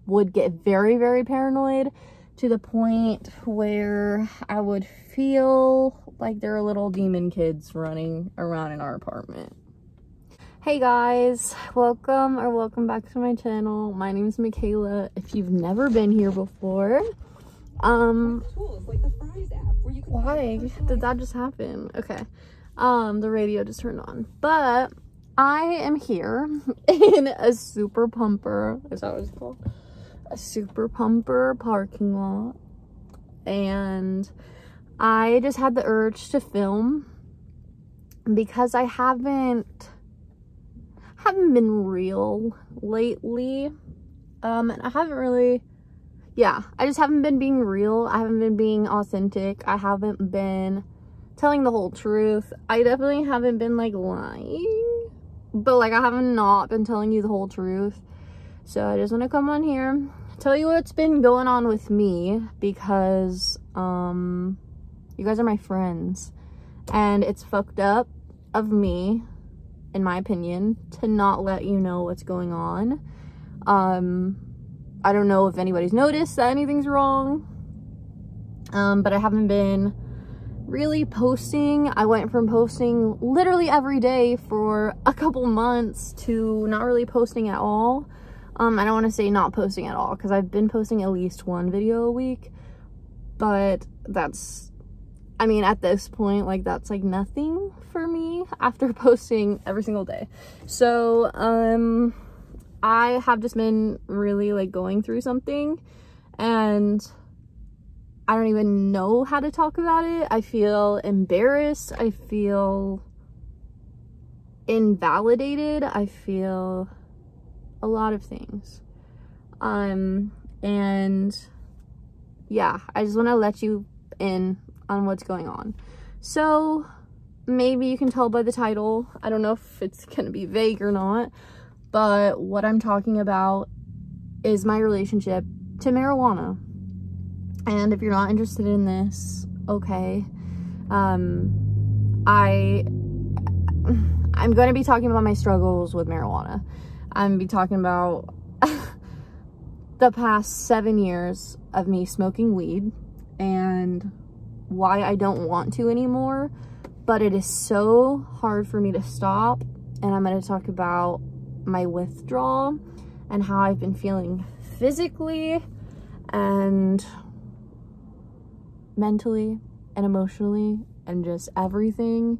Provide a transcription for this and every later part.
would get very, very paranoid to the point where I would feel like there are little demon kids running around in our apartment. Hey guys, welcome back to my channel. My name is Michaela. If you've never been here before, why did that just happen? Okay, the radio just turned on, but I am here in a Super Pumper, is that what it's called? A Super Pumper parking lot, and I just had the urge to film because I haven't been real lately, and I haven't really, I just haven't been being real. I haven't been being authentic. I haven't been telling the whole truth. I definitely haven't been like lying, but like I haven't not been telling you the whole truth. So I just want to come on here, tell you what's been going on with me, because you guys are my friends, and it's fucked up of me, in my opinion, to not let you know what's going on. I don't know if anybody's noticed that anything's wrong, but I haven't been really posting. I went from posting literally every day for a couple months to not really posting at all. I don't want to say not posting at all, because I've been posting at least one video a week, but that's, I mean, at this point, like, that's like nothing for me after posting every single day. So I have just been really like going through something, and I don't even know how to talk about it. I feel embarrassed. I feel invalidated. I feel a lot of things. And yeah, I just want to let you in on what's going on. So maybe you can tell by the title. I don't know if it's gonna be vague or not, but what I'm talking about is my relationship to marijuana. And if you're not interested in this, okay. I'm going to be talking about my struggles with marijuana. I'm going to be talking about the past 7 years of me smoking weed and why I don't want to anymore, but it is so hard for me to stop. And I'm going to talk about my withdrawal and how I've been feeling physically and mentally and emotionally and just everything.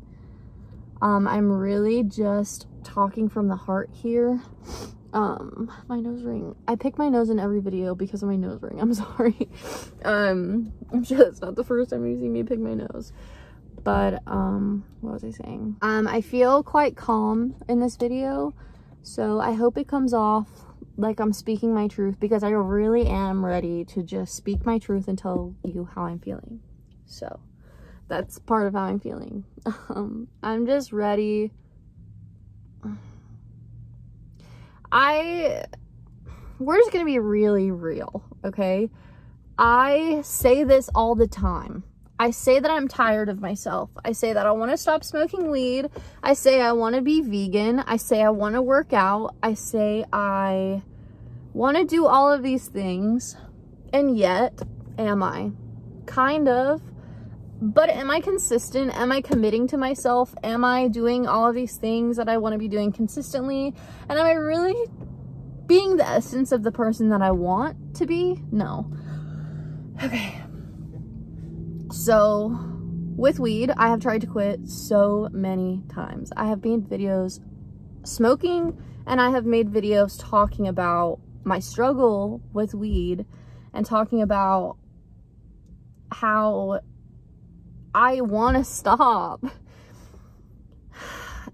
I'm really just talking from the heart here. My nose ring. I pick my nose in every video because of my nose ring. I'm sorry. I'm sure that's not the first time you've seen me pick my nose. But what was I saying? I feel quite calm in this video, so I hope it comes off like I'm speaking my truth, because I really am ready to just speak my truth and tell you how I'm feeling. So that's part of how I'm feeling. I'm just ready. We're just gonna be really real, okay? I say this all the time. I say that I'm tired of myself. I say that I want to stop smoking weed. I say I want to be vegan. I say I want to work out. I say I want to do all of these things. And yet, am I? Kind of. But am I consistent? Am I committing to myself? Am I doing all of these things that I want to be doing consistently? And am I really being the essence of the person that I want to be? No. Okay. So, with weed, I have tried to quit so many times. I have made videos smoking, and I have made videos talking about my struggle with weed and talking about how I want to stop.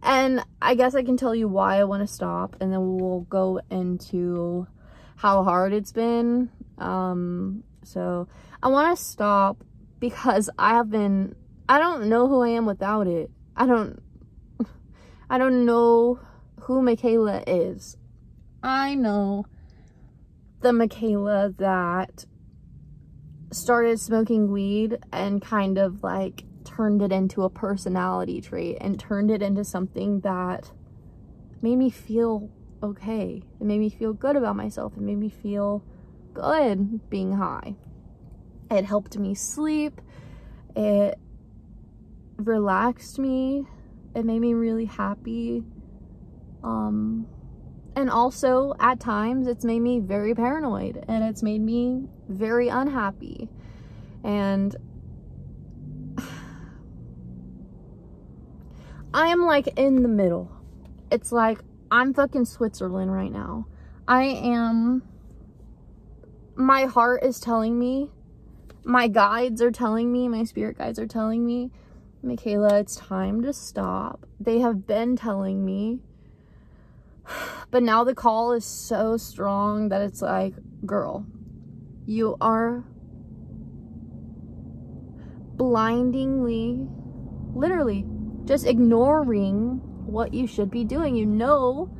And I guess I can tell you why I want to stop, and then we'll go into how hard it's been. So I want to stop because I don't know who I am without it. I don't know who Michaela is. I know the Michaela that started smoking weed and kind of like turned it into a personality trait and turned it into something that made me feel okay. It made me feel good about myself. It made me feel good being high. It helped me sleep. It relaxed me. It made me really happy. And also, at times, it's made me very paranoid. And it's made me very unhappy. And I am like in the middle. It's like I'm fucking Switzerland right now. My heart is telling me, my guides are telling me, my spirit guides are telling me, Michaela, it's time to stop. They have been telling me, but now the call is so strong that it's like, girl, you are blindingly, literally, just ignoring what you should be doing. You know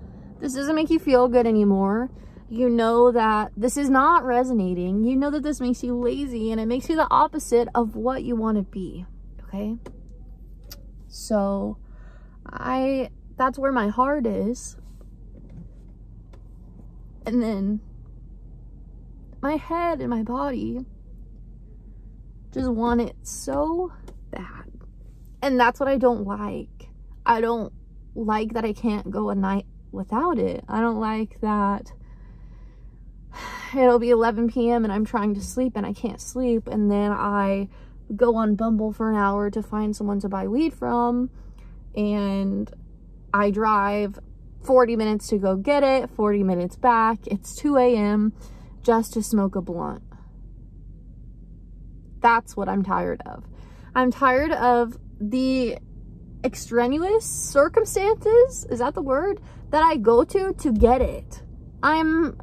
this doesn't make you feel good anymore. You know that this is not resonating. You know that this makes you lazy, and it makes you the opposite of what you want to be. Okay? So that's where my heart is. And then my head and my body just want it so bad. And that's what I don't like. I don't like that I can't go a night without it. I don't like that it'll be 11 p.m. and I'm trying to sleep and I can't sleep, and then I go on Bumble for an hour to find someone to buy weed from, and I drive 40 minutes to go get it, 40 minutes back. It's 2 a.m. just to smoke a blunt. That's what I'm tired of. I'm tired of the extraneous circumstances, is that the word, that I go to get it. I'm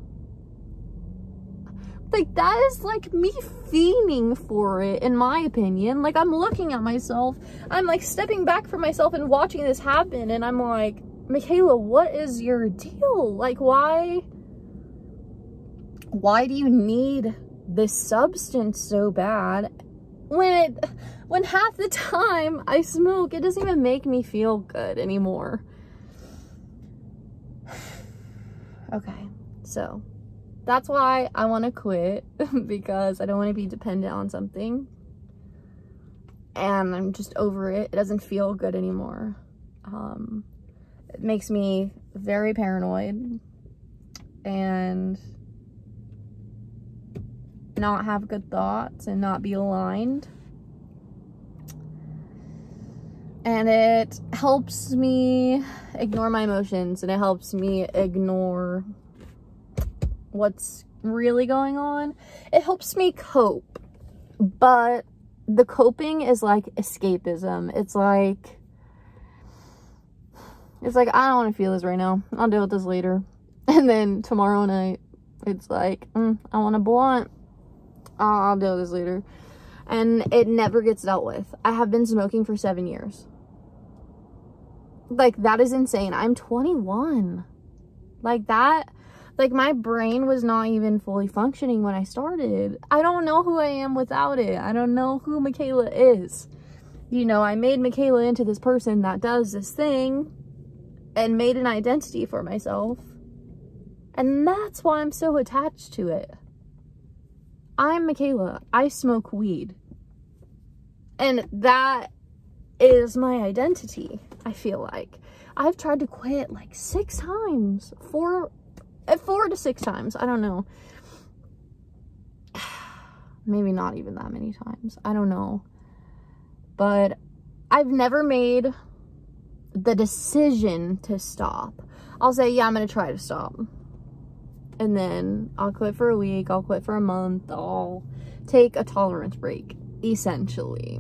like, that is like me fiending for it, in my opinion. Like, I'm looking at myself, I'm like stepping back from myself and watching this happen, and I'm like, Michaela, what is your deal? Like, why do you need this substance so bad when half the time I smoke, it doesn't even make me feel good anymore? Okay, so that's why I want to quit, because I don't want to be dependent on something, and I'm just over it. It doesn't feel good anymore. It makes me very paranoid and not have good thoughts and not be aligned. And it helps me ignore my emotions, and it helps me ignore what's really going on. It helps me cope, but the coping is like escapism. It's like I don't want to feel this right now. I'll deal with this later. And then tomorrow night, it's like, I want a blunt. I'll deal with this later. And it never gets dealt with. I have been smoking for 7 years. Like, that is insane. I'm 21. Like, that, like, my brain was not even fully functioning when I started. I don't know who I am without it. I don't know who Michaela is. You know, I made Michaela into this person that does this thing and made an identity for myself. And that's why I'm so attached to it. I'm Michaela. I smoke weed. And that is my identity, I feel like. I've tried to quit like 6 times. 4 to 6 times. I don't know. Maybe not even that many times. I don't know. But I've never made the decision to stop. I'll say, yeah, I'm going to try to stop. And then I'll quit for a week. I'll quit for a month. I'll take a tolerance break, essentially.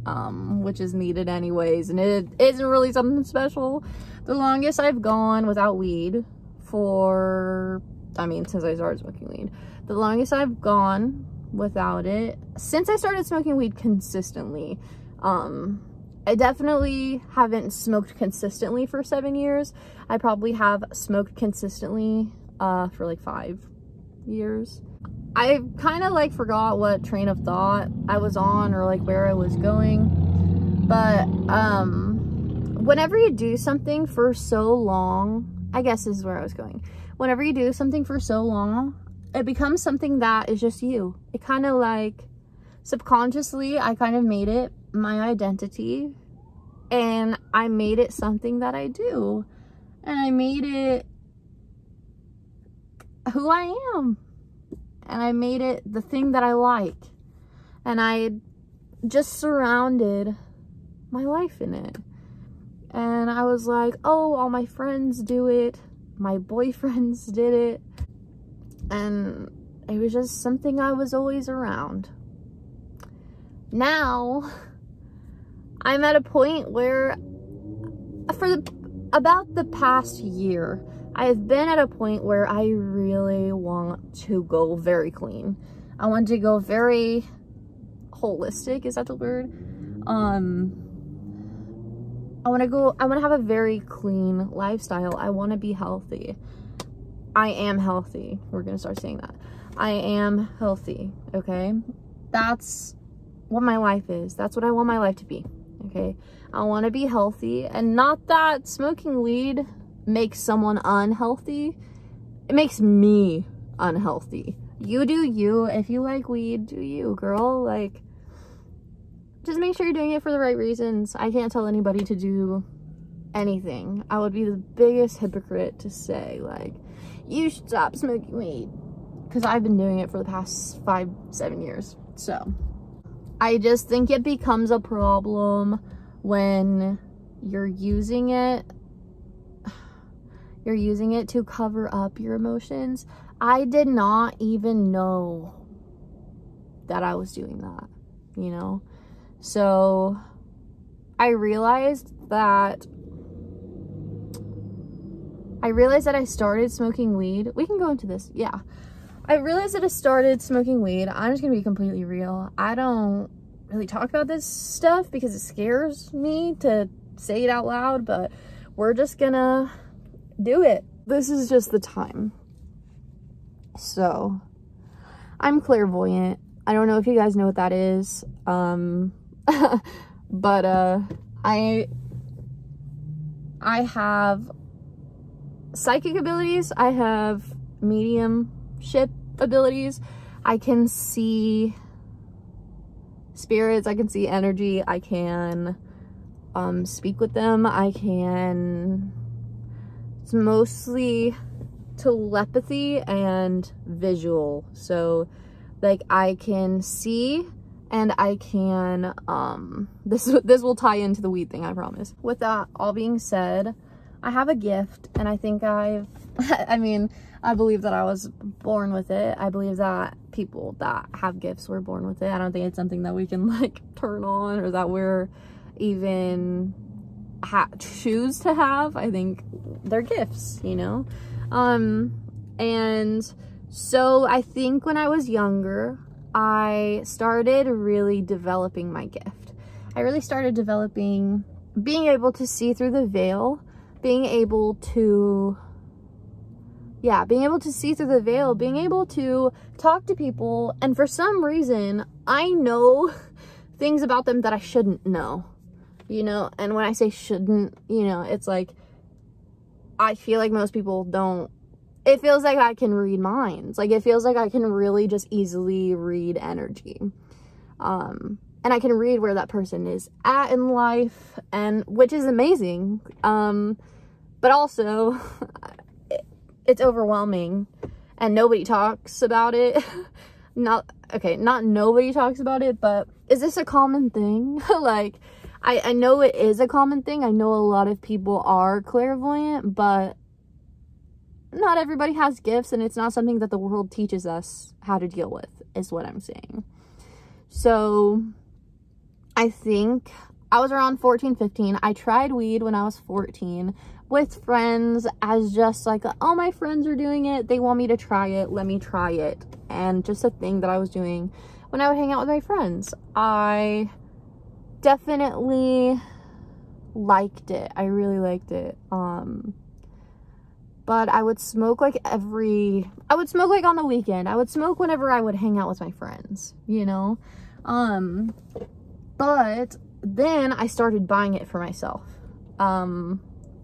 Which is needed anyways. And it isn't really something special. The longest I've gone without weed for, I mean, since I started smoking weed. The longest I've gone without it, since I started smoking weed consistently. I definitely haven't smoked consistently for 7 years. I probably have smoked consistently for like 5 years. I kind of like forgot what train of thought I was on or like where I was going. But whenever you do something for so long, I guess this is where I was going. Whenever you do something for so long, it becomes something that is just you. It kind of like, subconsciously, I kind of made it my identity, and I made it something that I do, and I made it who I am, and I made it the thing that I like, and I just surrounded my life in it. And I was like, oh, all my friends do it, my boyfriends did it, and it was just something I was always around. Now I'm at a point where about the past year, I've been at a point where I really want to go very clean. I want to go very holistic. Is that the word? I want to have a very clean lifestyle. I want to be healthy. I am healthy. We're going to start saying that. I am healthy. Okay. That's what my life is. That's what I want my life to be. Okay. I want to be healthy, and not that smoking weed makes someone unhealthy. It makes me unhealthy. You do you. If you like weed, do you, girl. Like, just make sure you're doing it for the right reasons. I can't tell anybody to do anything. I would be the biggest hypocrite to say, like, you should stop smoking weed, because I've been doing it for the past 5-7 years. So I just think it becomes a problem when you're using it to cover up your emotions. I did not even know that I was doing that, you know? So I realized that I started smoking weed. We can go into this. Yeah. I realized that I started smoking weed. I'm just gonna be completely real. I don't really talk about this stuff because it scares me to say it out loud, but we're just gonna do it. This is just the time. So I'm clairvoyant. I don't know if you guys know what that is. But I have psychic abilities. I have mediumship abilities. I can see spirits. I can see energy. I can speak with them. It's mostly telepathy and visual. So like I can see, and I can, this will tie into the weed thing, I promise. With that all being said, I have a gift, and I think I believe that I was born with it. I believe that people that have gifts were born with it. I don't think it's something that we can like turn on, or that we're even choose to have. I think they're gifts, you know? And so I think when I was younger, I started really developing my gift. I really started developing being able to see through the veil, being able to see through the veil, being able to talk to people, and for some reason, I know things about them that I shouldn't know, you know? And when I say shouldn't, you know, it's like, I feel like most people don't. It feels like I can read minds. Like, it feels like I can really just easily read energy. And I can read where that person is at in life, and which is amazing. But also, it's overwhelming, and nobody talks about it. Not nobody talks about it, but is this a common thing? Like, I know it is a common thing. I know a lot of people are clairvoyant, but not everybody has gifts, and it's not something that the world teaches us how to deal with, is what I'm saying. So I think I was around 14, 15. I tried weed when I was 14 with friends as just like, oh, my friends are doing it. They want me to try it. Let me try it. And just a thing that I was doing when I would hang out with my friends. I definitely liked it. I really liked it. But I would smoke like on the weekend. I would smoke whenever I would hang out with my friends, you know? But then I started buying it for myself.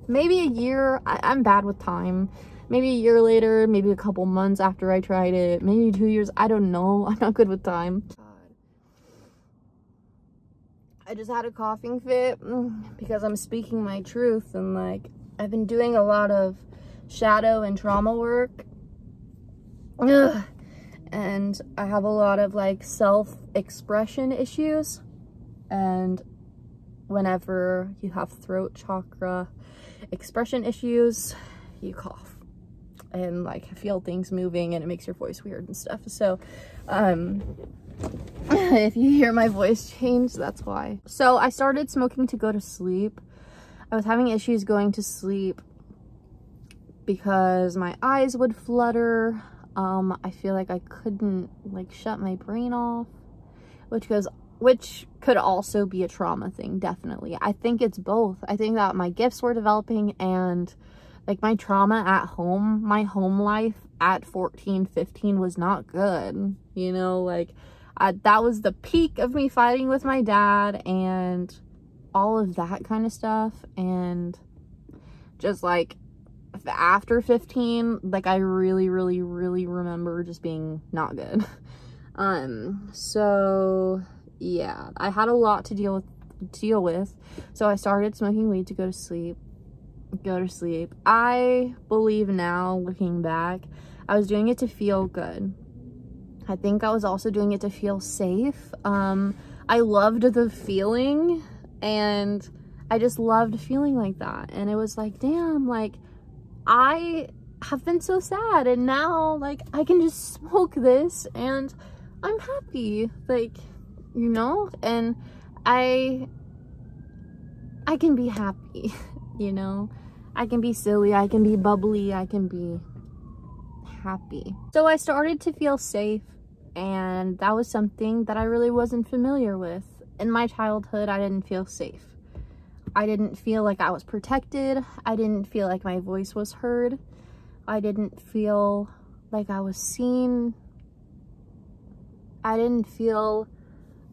Maybe a year. I'm bad with time. maybe a year later, maybe a couple months after I tried it, maybe 2 years. I don't know. I'm not good with time. I just had a coughing fit because I'm speaking my truth, and like I've been doing a lot of shadow and trauma work. Ugh. And I have a lot of like self-expression issues, and whenever you have throat chakra expression issues, you cough and like feel things moving, and it makes your voice weird and stuff. So if you hear my voice change, that's why. So I started smoking to go to sleep. I was having issues going to sleep because my eyes would flutter. I feel like I couldn't like shut my brain off, which could also be a trauma thing, definitely. I think it's both. I think that my gifts were developing, and like my trauma at home, my home life at 14, 15 was not good. You know, like that was the peak of me fighting with my dad and all of that kind of stuff. And just like after 15, like I really remember just being not good. So yeah, I had a lot to deal with. So I started smoking weed to go to sleep. I believe now, looking back, I was doing it to feel good. I think I was also doing it to feel safe. I loved the feeling, and I just loved feeling like that. And it was like, damn, like I have been so sad, and now like I can just smoke this and I'm happy, like, you know, and I can be happy, you know, I can be silly, I can be bubbly, I can be happy. So I started to feel safe, and that was something that I really wasn't familiar with. In my childhood, I didn't feel safe. I didn't feel like I was protected. I didn't feel like my voice was heard. I didn't feel like I was seen. I didn't feel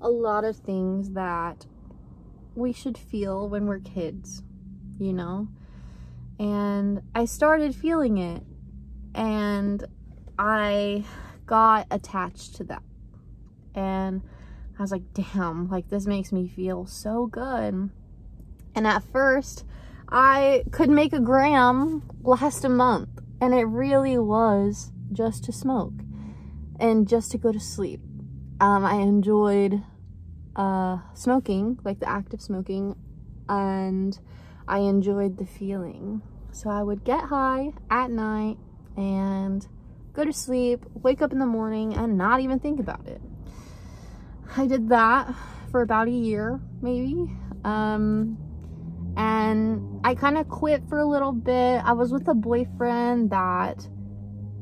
a lot of things that we should feel when we're kids, you know? And I started feeling it, and I got attached to that. And I was like, damn, like this makes me feel so good. And at first, I could make a gram last a month, and it really was just to smoke and just to go to sleep. I enjoyed smoking, like the act of smoking, and I enjoyed the feeling. So I would get high at night and go to sleep, wake up in the morning, and not even think about it. I did that for about a year, maybe. And I kind of quit for a little bit. I was with a boyfriend that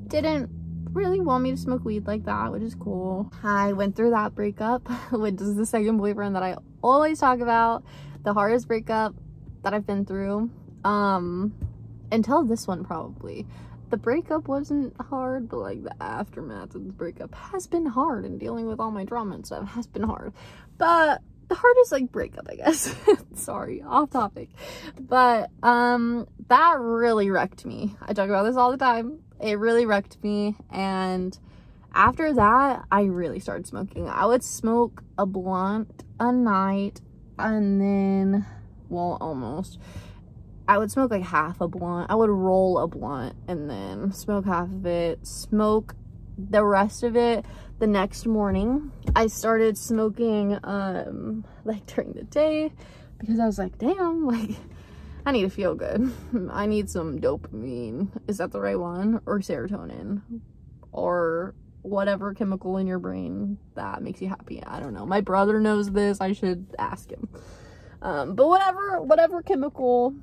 didn't really want me to smoke weed like that, which is cool. I went through that breakup, which is the second boyfriend that I always talk about, the hardest breakup that I've been through, until this one probably. The breakup wasn't hard, but like the aftermath of the breakup has been hard, and dealing with all my trauma and stuff has been hard. But the hardest like breakup, I guess. Sorry, off topic. But that really wrecked me. I talk about this all the time. It really wrecked me, and after that I really started smoking. I would smoke a blunt a night, and then, well, almost. I would smoke like half a blunt. I would roll a blunt and then smoke half of it, smoke the rest of it the next morning. I started smoking like during the day because I was like, damn, like I need to feel good. I need some dopamine. Is that the right one? Or serotonin, or whatever chemical in your brain that makes you happy. I don't know. My brother knows this. I should ask him. But whatever chemical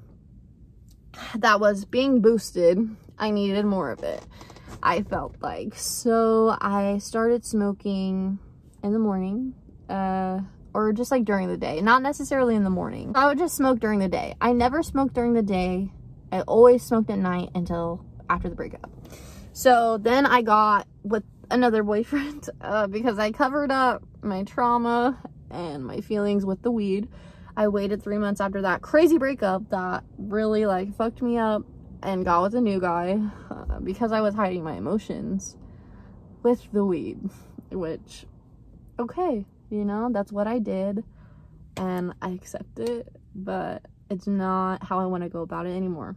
that was being boosted, I needed more of it, I felt like. So I started smoking in the morning, or just like during the day, not necessarily in the morning. I would just smoke during the day. I never smoked during the day. I always smoked at night until after the breakup. So then I got with another boyfriend because I covered up my trauma and my feelings with the weed. I waited 3 months after that crazy breakup that really like fucked me up and got with a new guy. because I was hiding my emotions with the weed, which, okay, you know, that's what I did and I accept it, but it's not how I want to go about it anymore.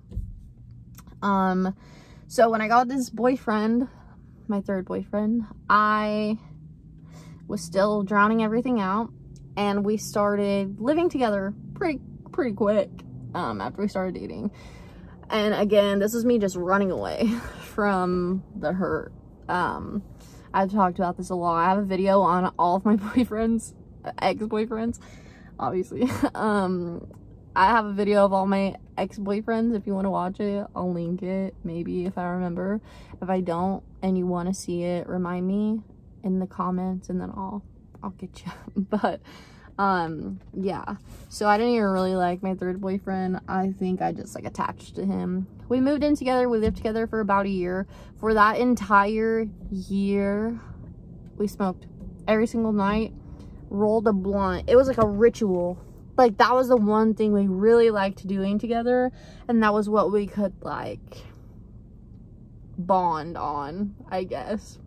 So when I got this boyfriend, my third boyfriend, I was still drowning everything out, and we started living together pretty quick after we started dating. And again, this is me just running away from the hurt. I've talked about this a lot. I have a video on all of my boyfriends, ex-boyfriends, obviously. I have a video of all my ex-boyfriends. If you want to watch it, I'll link it, maybe, if I remember. If I don't and you want to see it, remind me in the comments, and then I'll get you. But yeah, so I didn't even really like my third boyfriend. I think I just like attached to him. We moved in together. We lived together for about a year. For that entire year, we smoked every single night, rolled a blunt. It was like a ritual. Like, that was the one thing we really liked doing together, and that was what we could like bond on, I guess.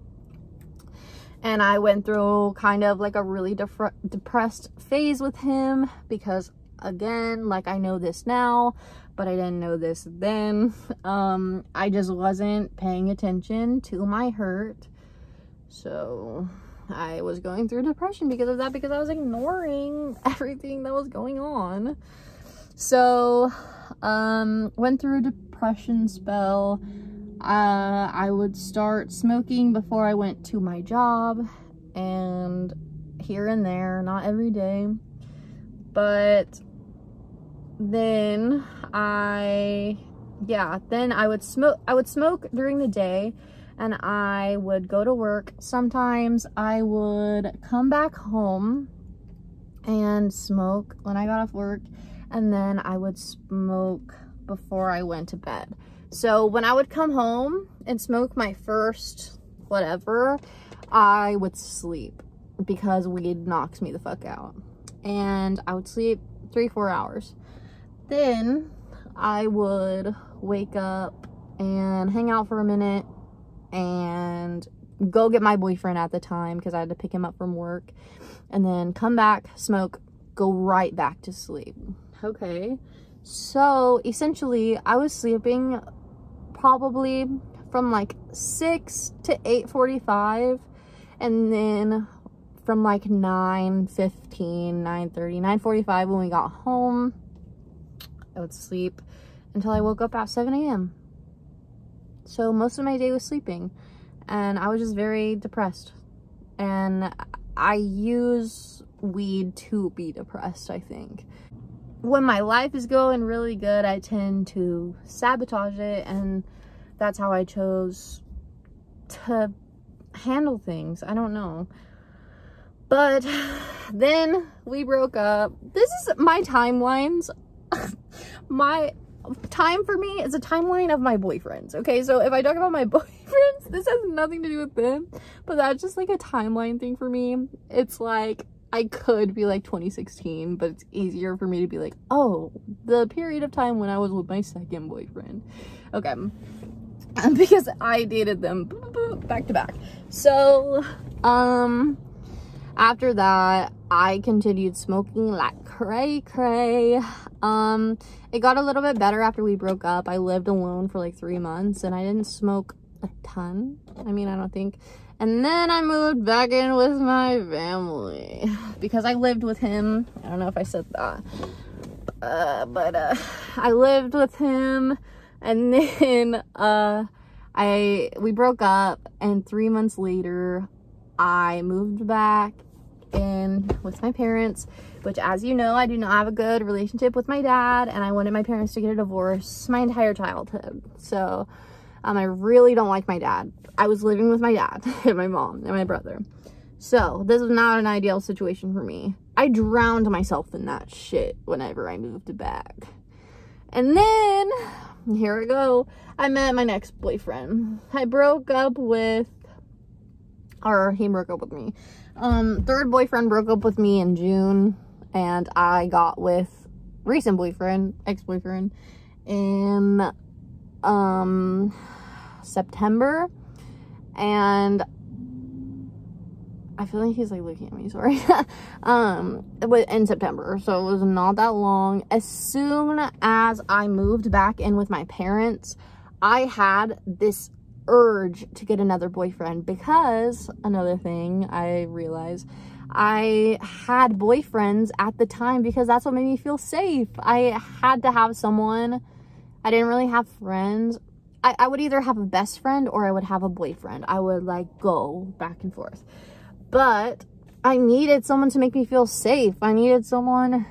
And I went through kind of like a really depressed phase with him because, again, like, I know this now, but I didn't know this then. I just wasn't paying attention to my hurt. So I was going through depression because of that, because I was ignoring everything that was going on. So went through a depression spell. I would start smoking before I went to my job, and here and there, not every day. But then I would smoke during the day, and I would go to work. Sometimes I would come back home and smoke when I got off work, and then I would smoke before I went to bed. So when I would come home and smoke my first whatever, I would sleep because weed knocks me the fuck out. And I would sleep 3-4 hours. Then I would wake up and hang out for a minute and go get my boyfriend at the time because I had to pick him up from work, and then come back, smoke, go right back to sleep. Okay, so essentially I was sleeping probably from like 6 to 8:45, and then from like 9:15, 9:30, 9:45 when we got home, I would sleep until I woke up at 7 a.m. So most of my day was sleeping, and I was just very depressed. And I use weed to be depressed, I think. When my life is going really good, I tend to sabotage it, and that's how I chose to handle things. I don't know. But then we broke up. This is my timelines. My time for me is a timeline of my boyfriends. Okay, so if I talk about my boyfriends, this has nothing to do with them, but that's just like a timeline thing for me. It's like, I could be like 2016, but it's easier for me to be like, oh, the period of time when I was with my second boyfriend. Okay, because I dated them back to back. So after that, I continued smoking like cray. It got a little bit better after we broke up. I lived alone for like 3 months, and I didn't smoke a ton. I mean, I don't think. And then I moved back in with my family because I lived with him. I don't know if I said that. But I lived with him, and then we broke up, and 3 months later I moved back in with my parents, which, as you know, I do not have a good relationship with my dad, and I wanted my parents to get a divorce my entire childhood. So I really don't like my dad. I was living with my dad and my mom and my brother, so this was not an ideal situation for me. I drowned myself in that shit whenever I moved back. And then here I go, I met my next boyfriend. He broke up with me. Third boyfriend broke up with me in June, and I got with recent boyfriend, ex-boyfriend, in September, and I feel like he's like looking at me, sorry. In September, so it was not that long. As soon as I moved back in with my parents, I had this urge to get another boyfriend, because another thing I realized, I had boyfriends at the time because that's what made me feel safe. I had to have someone. I didn't really have friends. I would either have a best friend or I would have a boyfriend. I would like go back and forth. But I needed someone to make me feel safe. I needed someone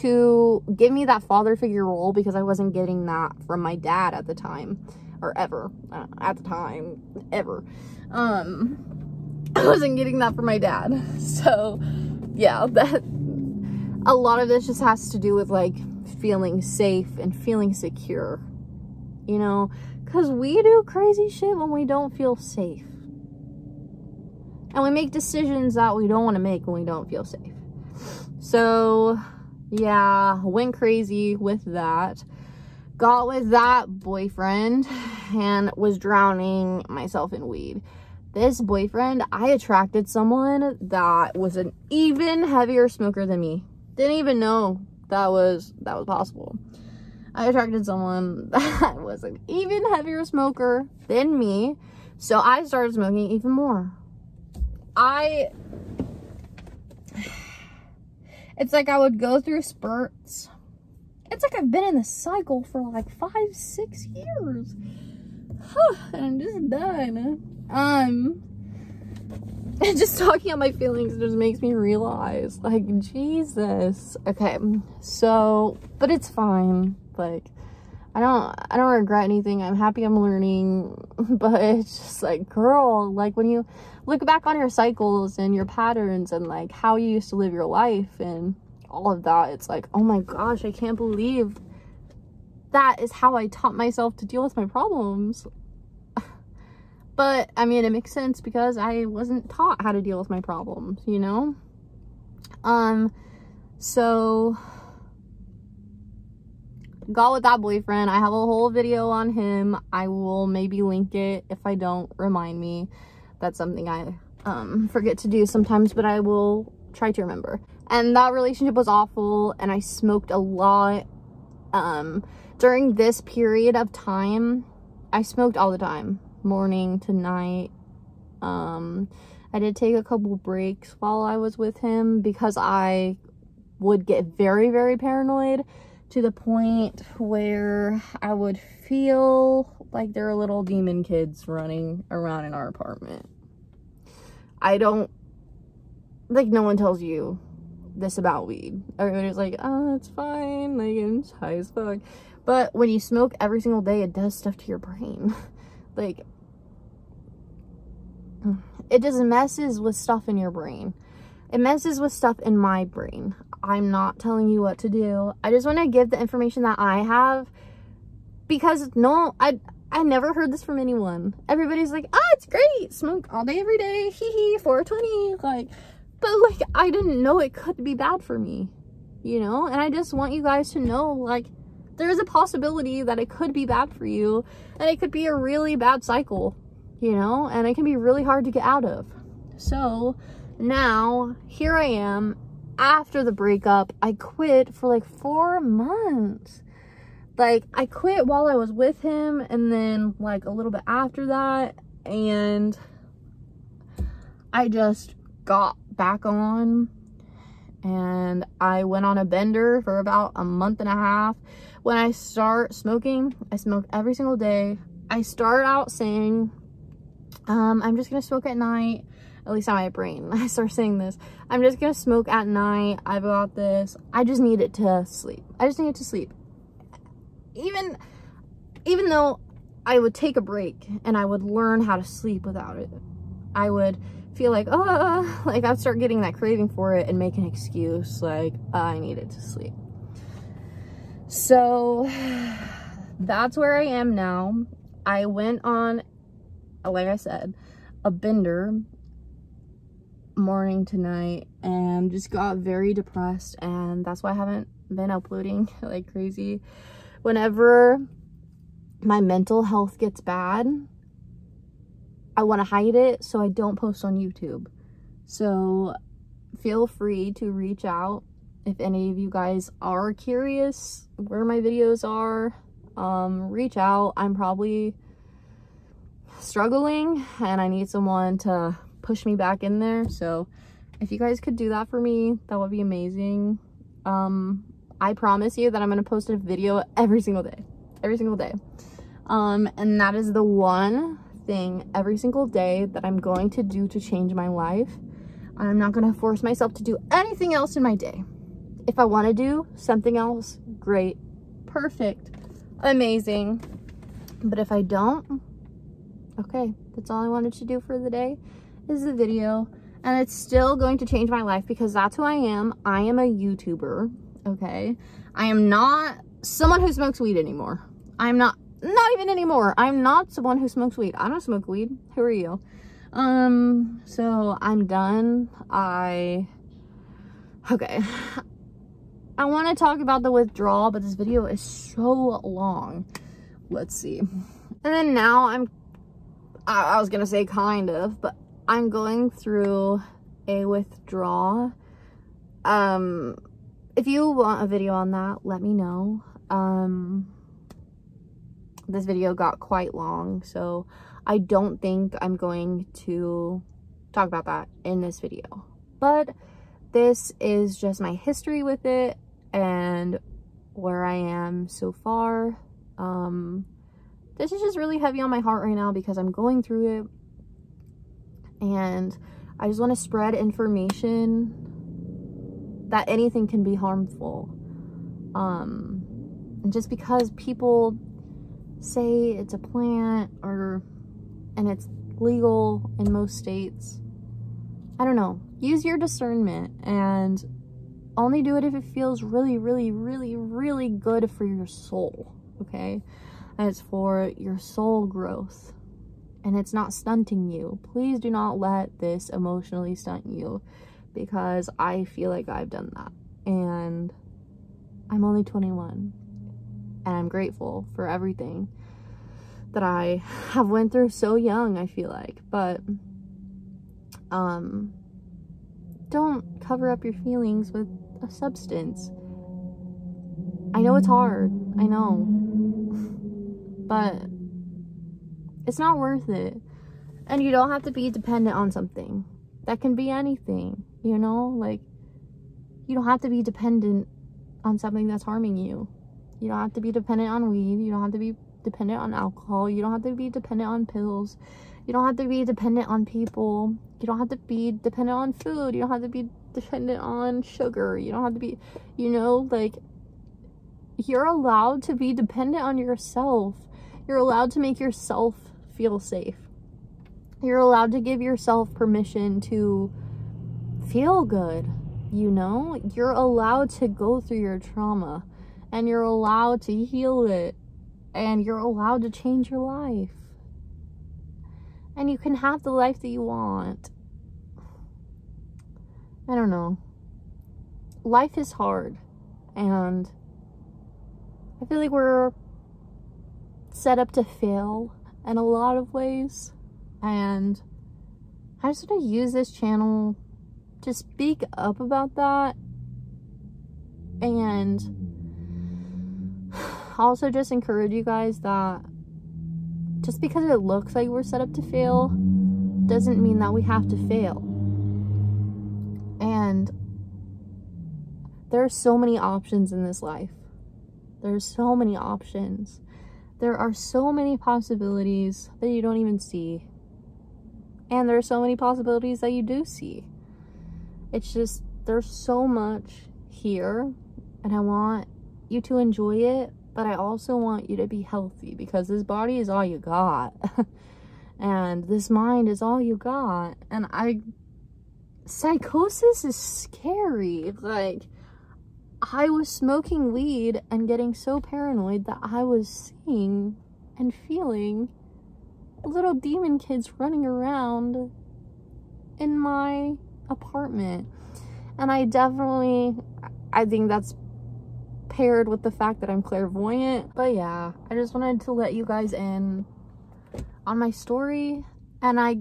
to give me that father figure role, because I wasn't getting that from my dad at the time, or ever. At the time, ever. I wasn't getting that from my dad. So yeah, that a lot of this just has to do with like feeling safe and feeling secure, you know, because we do crazy shit when we don't feel safe. And we make decisions that we don't want to make when we don't feel safe. So, yeah, went crazy with that. Got with that boyfriend and was drowning myself in weed. This boyfriend, I attracted someone that was an even heavier smoker than me. Didn't even know that was possible. I attracted someone that was an even heavier smoker than me. So I started smoking even more. It's like I would go through spurts. It's like I've been in this cycle for like 5-6 years. And I'm just done. Just talking about my feelings just makes me realize, like, Jesus. Okay, so, but it's fine. Like, I don't regret anything. I'm happy I'm learning, but it's just like, girl, like when you look back on your cycles and your patterns and like how you used to live your life and all of that, it's like, oh my gosh, I can't believe that is how I taught myself to deal with my problems. But I mean, it makes sense because I wasn't taught how to deal with my problems, you know? So got with that boyfriend. I have a whole video on him. I will maybe link it. If I don't, remind me. That's something I forget to do sometimes, but I will try to remember. And that relationship was awful, and I smoked a lot. During this period of time, I smoked all the time, morning to night. I did take a couple breaks while I was with him because I would get very, very paranoid, to the point where I would feel like there are little demon kids running around in our apartment. I don't, like, no one tells you this about weed. Everybody's like, oh, it's fine, like, it's high as fuck. But when you smoke every single day, it does stuff to your brain. Like, it just messes with stuff in your brain. It messes with stuff in my brain. I'm not telling you what to do. I just want to give the information that I have, because I never heard this from anyone. Everybody's like, oh, it's great, smoke all day every day, hee hee, 420, like, but like, I didn't know it could be bad for me, you know? And I just want you guys to know, like, there is a possibility that it could be bad for you, and it could be a really bad cycle, you know? And it can be really hard to get out of. So now here I am. After the breakup, I quit for like 4 months. Like, I quit while I was with him, and then like a little bit after that, and I just got back on, and I went on a bender for about a month and a half. When I start smoking, I smoke every single day. I start out saying, I'm just gonna smoke at night. At least on my brain, I start saying this. I'm just gonna smoke at night. I've got this. I just needed to sleep. I just needed to sleep. Even though I would take a break and I would learn how to sleep without it, I would feel like, oh, like I'd start getting that craving for it and make an excuse like I needed to sleep. So that's where I am now. I went on, like I said, a bender morning to night, and just got very depressed, and that's why I haven't been uploading like crazy. Whenever my mental health gets bad, I want to hide it so I don't post on YouTube. So feel free to reach out if any of you guys are curious where my videos are. Reach out. I'm probably struggling and I need someone to push me back in there. So if you guys could do that for me, that would be amazing. I promise you that I'm going to post a video every single day. And that is the one thing every single day that I'm going to do to change my life. I'm not going to force myself to do anything else in my day. If I want to do something else, great, perfect, amazing. But if I don't, okay, that's all I wanted to do for the day is the video. And it's still going to change my life because that's who I am. I am a YouTuber, okay? I am not someone who smokes weed anymore. I'm not even anymore. I'm not someone who smokes weed. I don't smoke weed. Who are you? So I'm done. Okay. I want to talk about the withdrawal, but this video is so long. Let's see. And then now I was gonna say kind of, but I'm going through a withdrawal. If you want a video on that, let me know. This video got quite long, so I don't think I'm going to talk about that in this video. But this is just my history with it and where I am so far. This is just really heavy on my heart right now because I'm going through it. And I just want to spread information that anything can be harmful. And just because people say it's a plant and it's legal in most states, I don't know. Use your discernment and only do it if it feels really, really, really, really good for your soul, okay? And it's for your soul growth. And it's not stunting you. Please do not let this emotionally stunt you because I feel like I've done that. And I'm only 21. And I'm grateful for everything that I have went through so young, I feel like. But don't cover up your feelings with a substance. I know it's hard. I know. But it's not worth it. And you don't have to be dependent on something. That can be anything, you know? Like, you don't have to be dependent on something that's harming you. You don't have to be dependent on weed. You don't have to be dependent on alcohol. You don't have to be dependent on pills. You don't have to be dependent on people. You don't have to be dependent on food. You don't have to be dependent on sugar. You don't have to be, you know, like, you're allowed to be dependent on yourself. You're allowed to make yourself feel safe. You're allowed to give yourself permission to feel good, you know? You're allowed to go through your trauma. And you're allowed to heal it. And you're allowed to change your life. And you can have the life that you want. I don't know. Life is hard. And I feel like we're set up to fail in a lot of ways. And I just want to use this channel to speak up about that. And also just encourage you guys that just because it looks like we're set up to fail doesn't mean that we have to fail. And there's so many options in this life. There's so many options. There are so many possibilities that you don't even see. And there are so many possibilities that you do see. It's just, there's so much here. And I want you to enjoy it. But I also want you to be healthy because this body is all you got. And this mind is all you got. And psychosis is scary. Like, I was smoking weed and getting so paranoid that I was seeing and feeling little demon kids running around in my apartment. And I think that's paired with the fact that I'm clairvoyant. But yeah, I just wanted to let you guys in on my story, and I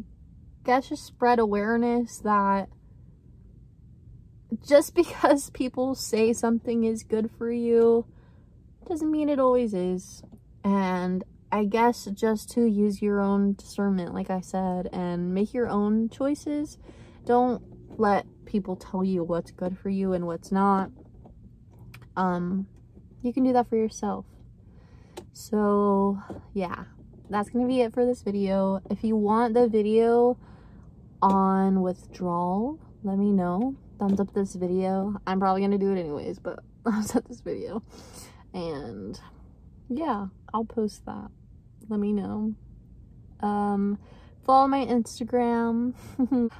guess just spread awareness that just because people say something is good for you doesn't mean it always is. And I guess just to use your own discernment, like I said, and make your own choices. Don't let people tell you what's good for you and what's not. You can do that for yourself. So yeah, that's gonna be it for this video. If you want the video on withdrawal, let me know. Thumbs up this video. I'm probably gonna do it anyways, but thumbs up this video. And yeah, I'll post that. Let me know. Follow my Instagram,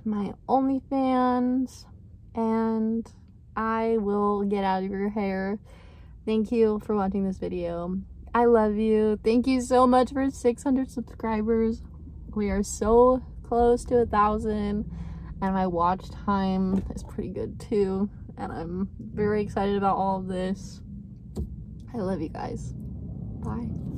my OnlyFans, and I will get out of your hair. Thank you for watching this video. I love you. Thank you so much for 600 subscribers. We are so close to 1,000, and my watch time is pretty good too. And I'm very excited about all of this. I love you guys. Bye.